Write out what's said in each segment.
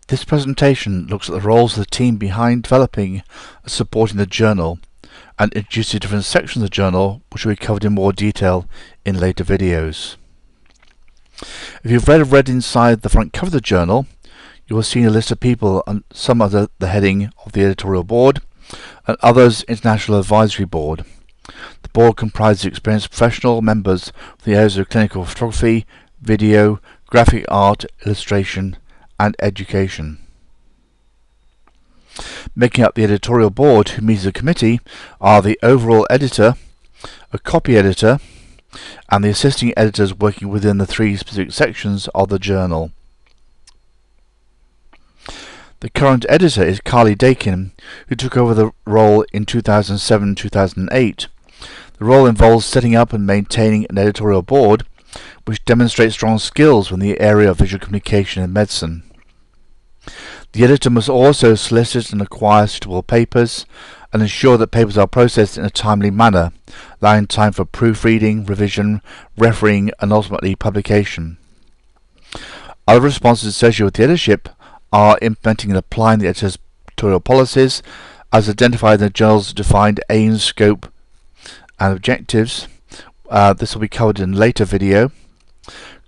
This presentation looks at the roles of the team behind developing and supporting the journal and introduces different sections of the journal which will be covered in more detail in later videos. If you've read inside the front cover of the journal, you will see a list of people and some under the heading of the editorial board and others International Advisory Board. The board comprises experienced professional members from the areas of clinical photography, video, graphic art, illustration and education. Making up the editorial board, who meets as a committee, are the overall editor, a copy editor, and the assisting editors working within the three specific sections of the journal. The current editor is Carly Dakin, who took over the role in 2007-2008. The role involves setting up and maintaining an editorial board which demonstrates strong skills in the area of visual communication in medicine. The editor must also solicit and acquire suitable papers and ensure that papers are processed in a timely manner, allowing time for proofreading, revision, refereeing and ultimately publication. Other responsibilities associated with the editorship are implementing and applying the editorial policies as identified in the journal's defined aims, scope and objectives. This will be covered in a later video.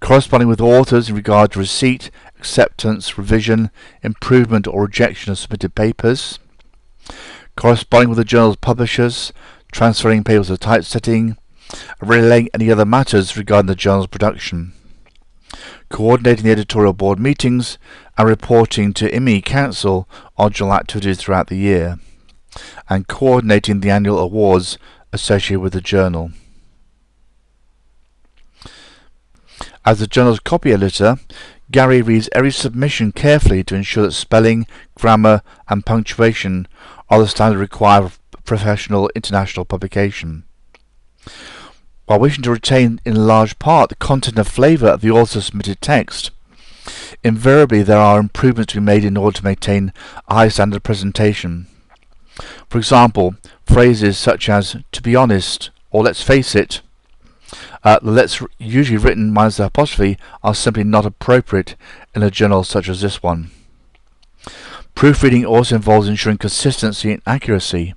Corresponding with authors in regard to receipt, acceptance, revision, improvement or rejection of submitted papers. Corresponding with the journal's publishers, transferring papers of typesetting, and relaying any other matters regarding the journal's production. Coordinating the editorial board meetings and reporting to IMI Council on journal activities throughout the year, and coordinating the annual awards associated with the journal. As the journal's copy editor, Gary reads every submission carefully to ensure that spelling, grammar and punctuation are the standard required for professional international publication. While wishing to retain in large part the content and flavour of the author's submitted text, invariably there are improvements to be made in order to maintain a high standard of presentation. For example, phrases such as "to be honest" or "let's face it", the "let's" usually written minus the apostrophe are simply not appropriate in a journal such as this one. Proofreading also involves ensuring consistency and accuracy.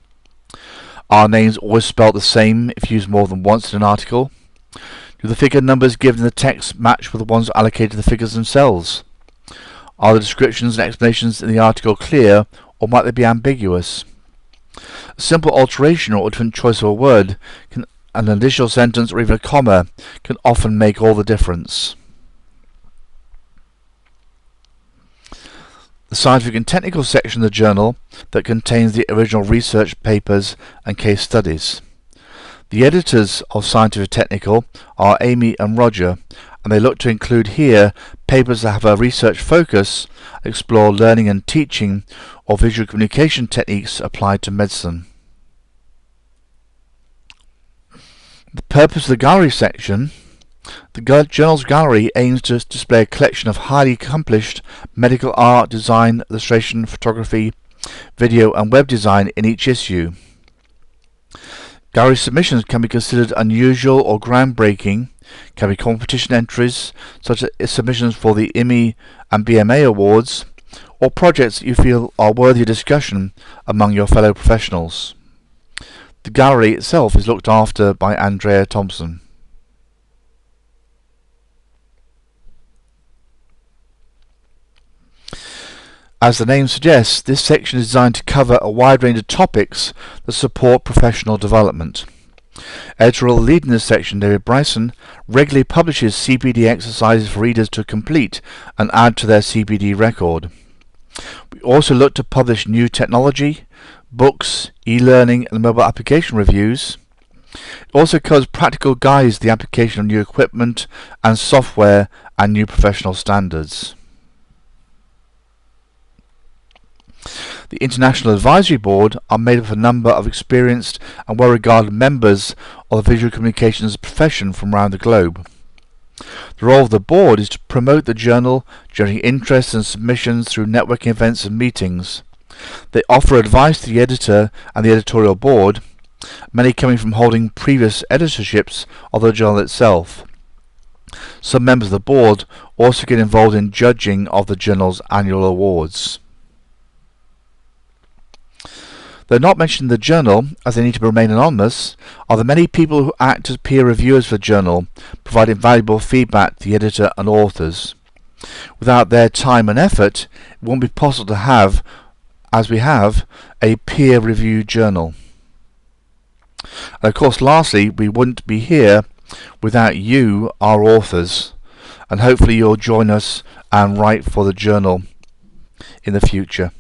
Are names always spelled the same if used more than once in an article? Do the figure numbers given in the text match with the ones allocated to the figures themselves? Are the descriptions and explanations in the article clear, or might they be ambiguous? A simple alteration or a different choice of a word, an additional sentence or even a comma can often make all the difference. The scientific and technical section of the journal that contains the original research papers and case studies. The editors of Scientific Technical are Amy and Roger, and they look to include here papers that have a research focus, explore learning and teaching or visual communication techniques applied to medicine. The purpose of the gallery section. The journal's gallery aims to display a collection of highly accomplished medical art, design, illustration, photography, video and web design in each issue. Gallery submissions can be considered unusual or groundbreaking, can be competition entries such as submissions for the IMI and BMA awards, or projects that you feel are worthy of discussion among your fellow professionals. The gallery itself is looked after by Andrea Thompson. As the name suggests, this section is designed to cover a wide range of topics that support professional development. Editorial lead in this section, David Bryson, regularly publishes CPD exercises for readers to complete and add to their CPD record. We also look to publish new technology, books, e-learning and mobile application reviews. It also covers practical guides to the application of new equipment and software and new professional standards. The International Advisory Board are made up of a number of experienced and well-regarded members of the visual communications profession from around the globe. The role of the board is to promote the journal, generating interest and submissions through networking events and meetings. They offer advice to the editor and the editorial board, many coming from holding previous editorships of the journal itself. Some members of the board also get involved in judging of the journal's annual awards. Though not mentioned in the journal, as they need to remain anonymous, are the many people who act as peer reviewers for the journal, providing valuable feedback to the editor and authors. Without their time and effort, it won't be possible to have, as we have, a peer-reviewed journal. And of course, lastly, we wouldn't be here without you, our authors, and hopefully you'll join us and write for the journal in the future.